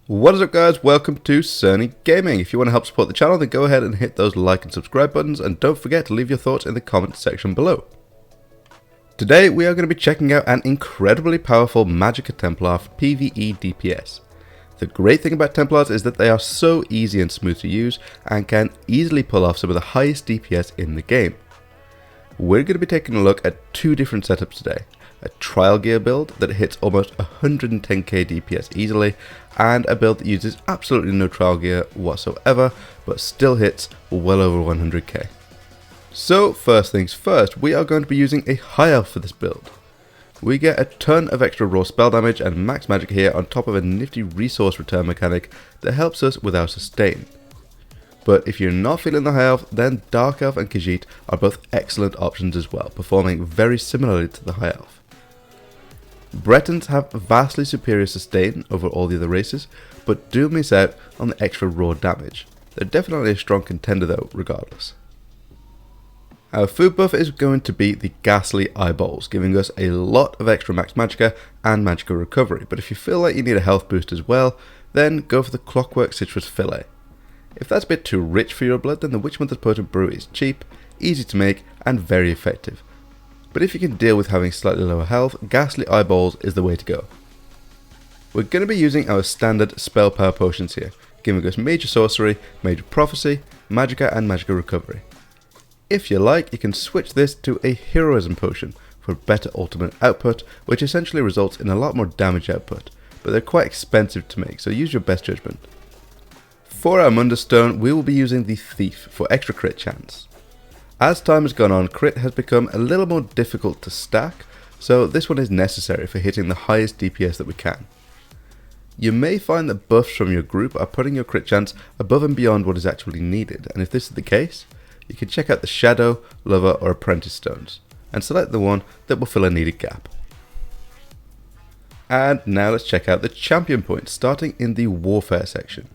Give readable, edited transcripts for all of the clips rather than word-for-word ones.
What is up guys, welcome to Cerny Gaming. If you want to help support the channel, then go ahead and hit those like and subscribe buttons, and don't forget to leave your thoughts in the comment section below. Today we are going to be checking out an incredibly powerful Magicka Templar PvE DPS. The great thing about Templars is that they are so easy and smooth to use and can easily pull off some of the highest DPS in the game. We're going to be taking a look at two different setups today. A trial gear build that hits almost 110k DPS easily, and a build that uses absolutely no trial gear whatsoever but still hits well over 100k. So first things first, we are going to be using a high elf for this build. We get a ton of extra raw spell damage and max magic here on top of a nifty resource return mechanic that helps us with our sustain. But if you're not feeling the high elf, then Dark Elf and Khajiit are both excellent options as well, performing very similarly to the high elf. Bretons have vastly superior sustain over all the other races, but do miss out on the extra raw damage. They're definitely a strong contender though, regardless. Our food buff is going to be the Ghastly Eyeballs, giving us a lot of extra max magicka and magicka recovery, but if you feel like you need a health boost as well, then go for the Clockwork Citrus Fillet. If that's a bit too rich for your blood, then the Witchmother's Potent Brew is cheap, easy to make, and very effective. But if you can deal with having slightly lower health, Ghastly Eyeballs is the way to go. We're going to be using our standard spell power potions here, giving us Major Sorcery, Major Prophecy, Magicka and Magicka Recovery. If you like, you can switch this to a Heroism Potion for better ultimate output, which essentially results in a lot more damage output, but they're quite expensive to make, so use your best judgment. For our Mundus Stone, we will be using the Thief for extra crit chance. As time has gone on, crit has become a little more difficult to stack, so this one is necessary for hitting the highest DPS that we can. You may find that buffs from your group are putting your crit chance above and beyond what is actually needed, and if this is the case, you can check out the Shadow, Lover or Apprentice Stones, and select the one that will fill a needed gap. And now let's check out the champion points, starting in the Warfare section.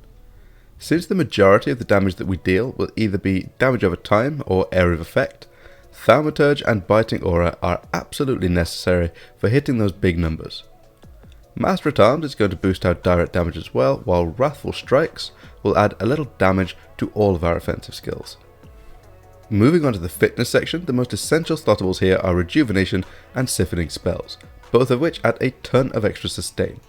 Since the majority of the damage that we deal will either be damage over time or area of effect, Thaumaturge and Biting Aura are absolutely necessary for hitting those big numbers. Master at Arms is going to boost our direct damage as well, while Wrathful Strikes will add a little damage to all of our offensive skills. Moving on to the fitness section, the most essential slottables here are Rejuvenation and Siphoning spells, both of which add a ton of extra sustain.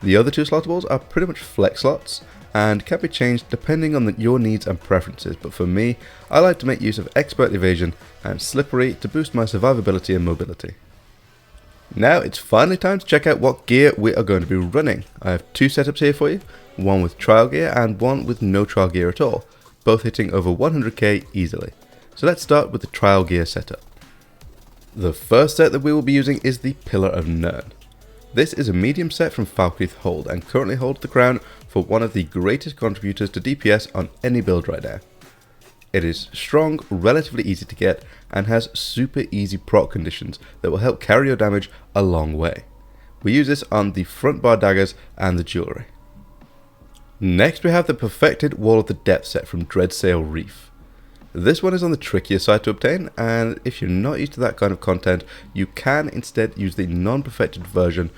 The other two slottables are pretty much flex slots, and can be changed depending on your needs and preferences, but for me, I like to make use of Expert Evasion and Slippery to boost my survivability and mobility. Now it's finally time to check out what gear we are going to be running. I have two setups here for you, one with trial gear and one with no trial gear at all, both hitting over 100k easily. So let's start with the trial gear setup. The first set that we will be using is the Pillar of Nirn. This is a medium set from Falkreath Hold and currently holds the crown for one of the greatest contributors to DPS on any build right now. It is strong, relatively easy to get, and has super easy proc conditions that will help carry your damage a long way. We use this on the front bar daggers and the jewellery. Next we have the perfected Wall of the Depth set from Dreadsail Reef. This one is on the trickier side to obtain, and if you're not used to that kind of content, you can instead use the non-perfected version,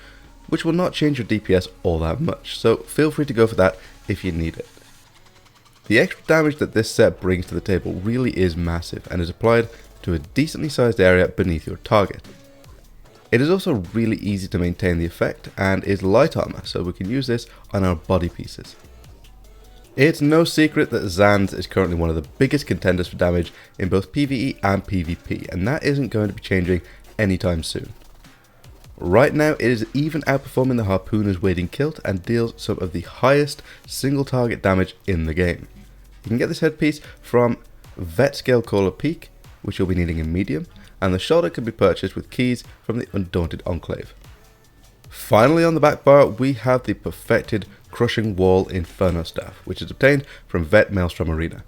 which will not change your DPS all that much, so feel free to go for that if you need it. The extra damage that this set brings to the table really is massive and is applied to a decently sized area beneath your target. It is also really easy to maintain the effect and is light armor, so we can use this on our body pieces. It's no secret that Zaan is currently one of the biggest contenders for damage in both PvE and PvP, and that isn't going to be changing anytime soon. Right now it is even outperforming the Harpooner's Wading Kilt and deals some of the highest single target damage in the game. You can get this headpiece from Vet Scale Caller Peak, which you'll be needing in medium, and the shoulder can be purchased with keys from the Undaunted Enclave. Finally on the back bar we have the perfected Crushing Whorl Inferno staff, which is obtained from Vet Maelstrom Arena.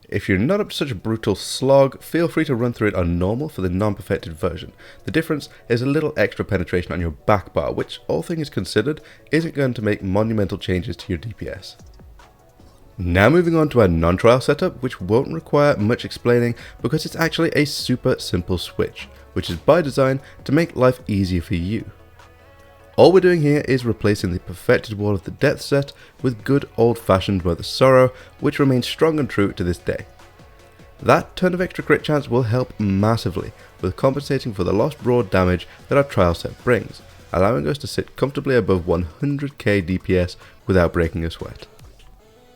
If you're not up to such a brutal slog, feel free to run through it on normal for the non-perfected version. The difference is a little extra penetration on your back bar, which all things considered isn't going to make monumental changes to your DPS. Now moving on to our non-trial setup, which won't require much explaining because it's actually a super simple switch, which is by design to make life easier for you. All we're doing here is replacing the perfected Whorl of the Death set with good old-fashioned Mother Sorrow, which remains strong and true to this day. That turn of extra crit chance will help massively with compensating for the lost raw damage that our trial set brings, allowing us to sit comfortably above 100k DPS without breaking a sweat.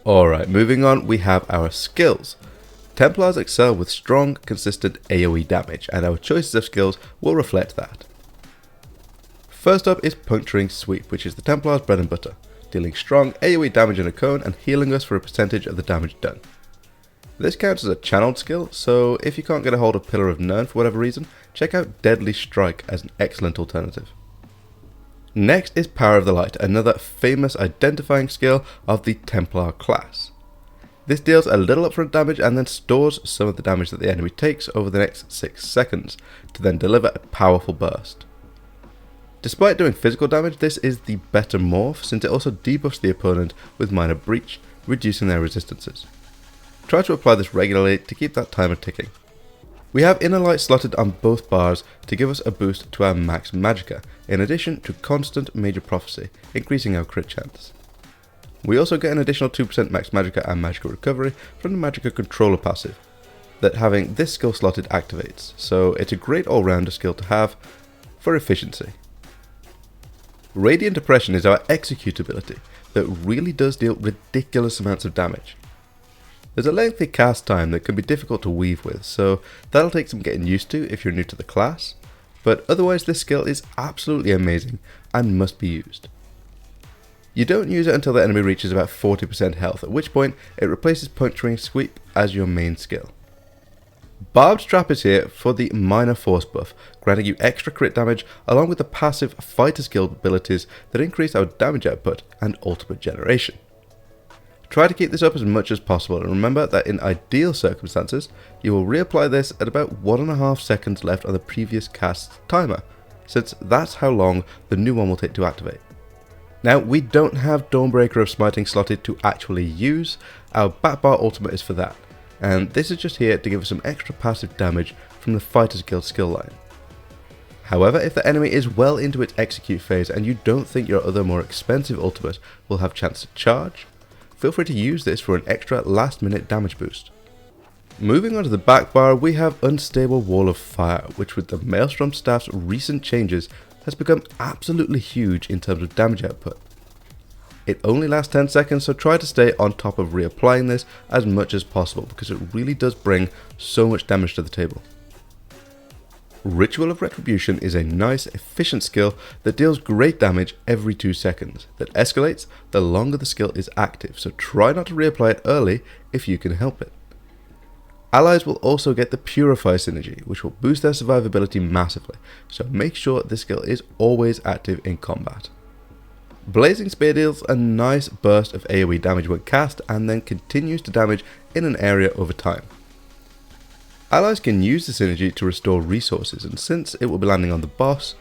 Alright, moving on, we have our skills. Templars excel with strong, consistent AoE damage, and our choices of skills will reflect that. First up is Puncturing Sweep, which is the Templar's bread and butter, dealing strong AoE damage in a cone and healing us for a percentage of the damage done. This counts as a channeled skill, so if you can't get a hold of Pillar of Nirn for whatever reason, check out Deadly Strike as an excellent alternative. Next is Power of the Light, another famous identifying skill of the Templar class. This deals a little upfront damage and then stores some of the damage that the enemy takes over the next 6 seconds, to then deliver a powerful burst. Despite doing physical damage, this is the better morph since it also debuffs the opponent with minor breach, reducing their resistances. Try to apply this regularly to keep that timer ticking. We have Inner Light slotted on both bars to give us a boost to our max Magicka, in addition to constant Major Prophecy, increasing our crit chance. We also get an additional 2% max Magicka and Magicka Recovery from the Magicka Controller passive, that having this skill slotted activates, so it's a great all-rounder skill to have for efficiency. Radiant Oppression is our execute ability that really does deal ridiculous amounts of damage. There's a lengthy cast time that can be difficult to weave with, so that'll take some getting used to if you're new to the class, but otherwise this skill is absolutely amazing and must be used. You don't use it until the enemy reaches about 40% health, at which point it replaces Puncturing Sweep as your main skill. Barbed Trap is here for the minor force buff, granting you extra crit damage along with the passive fighter skill abilities that increase our damage output and ultimate generation. Try to keep this up as much as possible, and remember that in ideal circumstances, you will reapply this at about 1.5 seconds left on the previous cast's timer, since that's how long the new one will take to activate. Now, we don't have Dawnbreaker of Smiting slotted to actually use, our backbar ultimate is for that, and this is just here to give us some extra passive damage from the Fighter's Guild skill line. However, if the enemy is well into its execute phase and you don't think your other more expensive ultimate will have chance to charge, feel free to use this for an extra last minute damage boost. Moving on to the back bar, we have Unstable Wall of Fire, which with the Maelstrom staff's recent changes has become absolutely huge in terms of damage output. It only lasts 10 seconds, so try to stay on top of reapplying this as much as possible because it really does bring so much damage to the table. Ritual of Retribution is a nice, efficient skill that deals great damage every 2 seconds, that escalates the longer the skill is active, so try not to reapply it early if you can help it. Allies will also get the Purify synergy, which will boost their survivability massively, so make sure this skill is always active in combat. Blazing Spear deals a nice burst of AoE damage when cast and then continues to damage in an area over time. Allies can use this synergy to restore resources, and since it will be landing on the boss,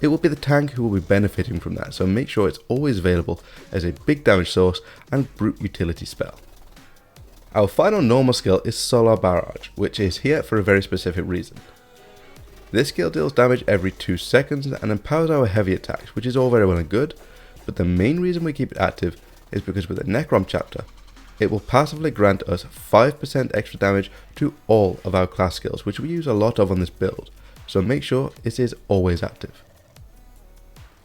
it will be the tank who will be benefiting from that, so make sure it's always available as a big damage source and brute utility spell. Our final normal skill is Solar Barrage, which is here for a very specific reason. This skill deals damage every 2 seconds and empowers our heavy attacks, which is all very well and good, but the main reason we keep it active is because with the Necrom chapter, it will passively grant us 5% extra damage to all of our class skills, which we use a lot of on this build, so make sure it is always active.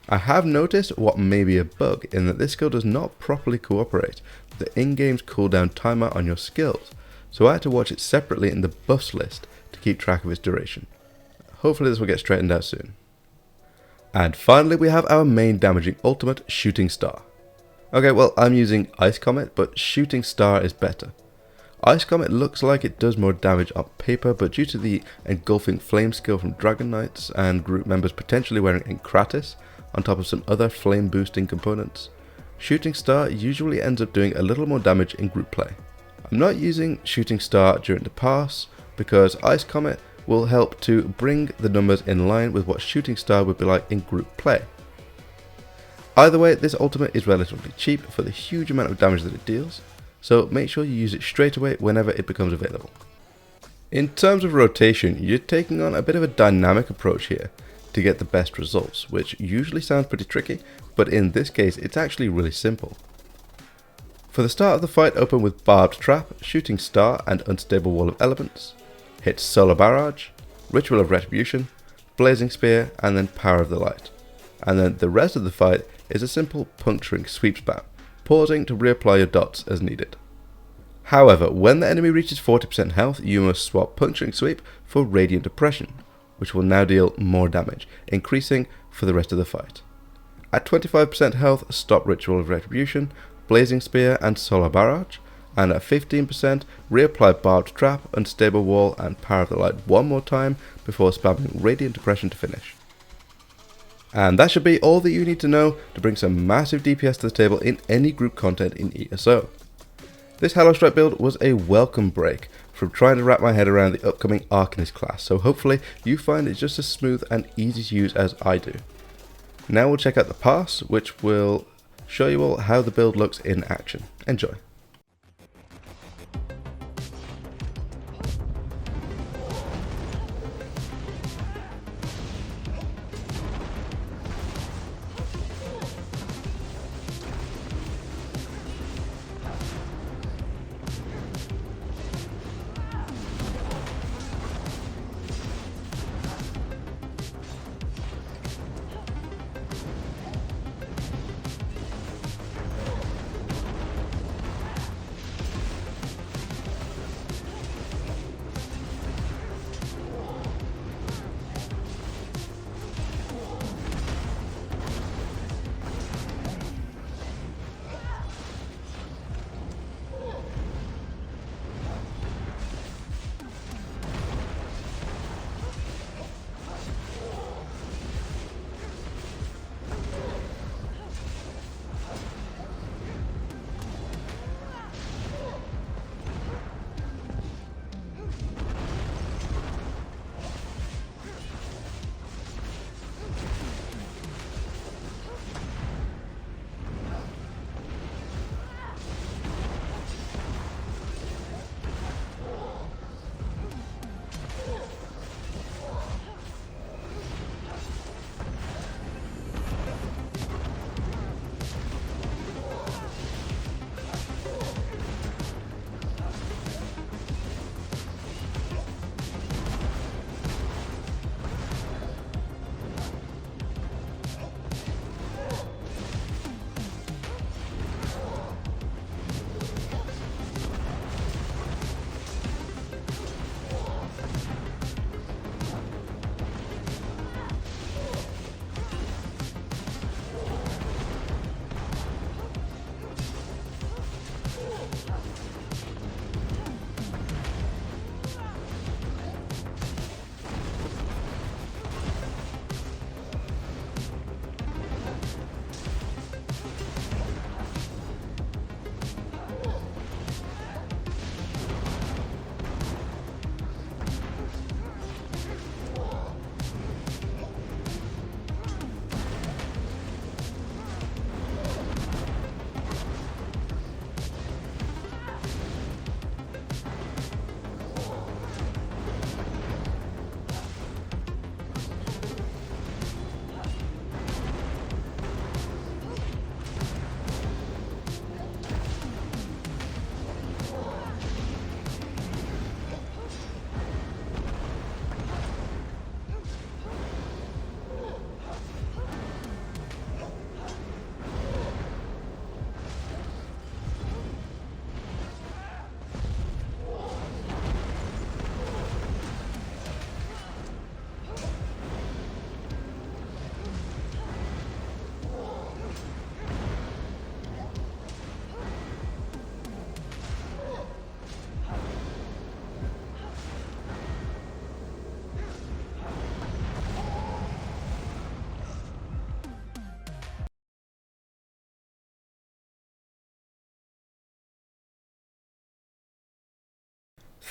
I have noticed what may be a bug in that this skill does not properly cooperate with the in-game's cooldown timer on your skills, so I had to watch it separately in the buffs list to keep track of its duration. Hopefully this will get straightened out soon. And finally we have our main damaging ultimate, Shooting Star. Okay, well, I'm using Ice Comet, but Shooting Star is better. Ice Comet looks like it does more damage on paper, but due to the Engulfing Flame skill from Dragon Knights and group members potentially wearing Encratis, on top of some other flame boosting components, Shooting Star usually ends up doing a little more damage in group play. I'm not using Shooting Star during the parse, because Ice Comet will help to bring the numbers in line with what Shooting Star would be like in group play. Either way, this ultimate is relatively cheap for the huge amount of damage that it deals, so make sure you use it straight away whenever it becomes available. In terms of rotation, you're taking on a bit of a dynamic approach here, to get the best results, which usually sounds pretty tricky, but in this case it's actually really simple. For the start of the fight, open with Barbed Trap, Shooting Star and Unstable Wall of Elements, hit Solar Barrage, Ritual of Retribution, Blazing Spear and then Power of the Light. And then the rest of the fight is a simple puncturing sweep spam, pausing to reapply your dots as needed. However, when the enemy reaches 40% health, you must swap Puncturing Sweep for Radiant Oppression, which will now deal more damage, increasing for the rest of the fight. At 25% health, stop Ritual of Retribution, Blazing Spear and Solar Barrage, and at 15% reapply Barbed Trap, Unstable Wall and Power of the Light one more time before spamming Radiant Oppression to finish. And that should be all that you need to know to bring some massive DPS to the table in any group content in ESO. This Hallow Strike build was a welcome break from trying to wrap my head around the upcoming Arcanist class, so hopefully you find it just as smooth and easy to use as I do. Now we'll check out the parse, which will show you all how the build looks in action. Enjoy.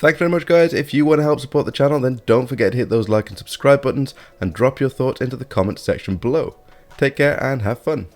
Thanks very much guys. If you want to help support the channel, then don't forget to hit those like and subscribe buttons and drop your thoughts into the comments section below. Take care and have fun.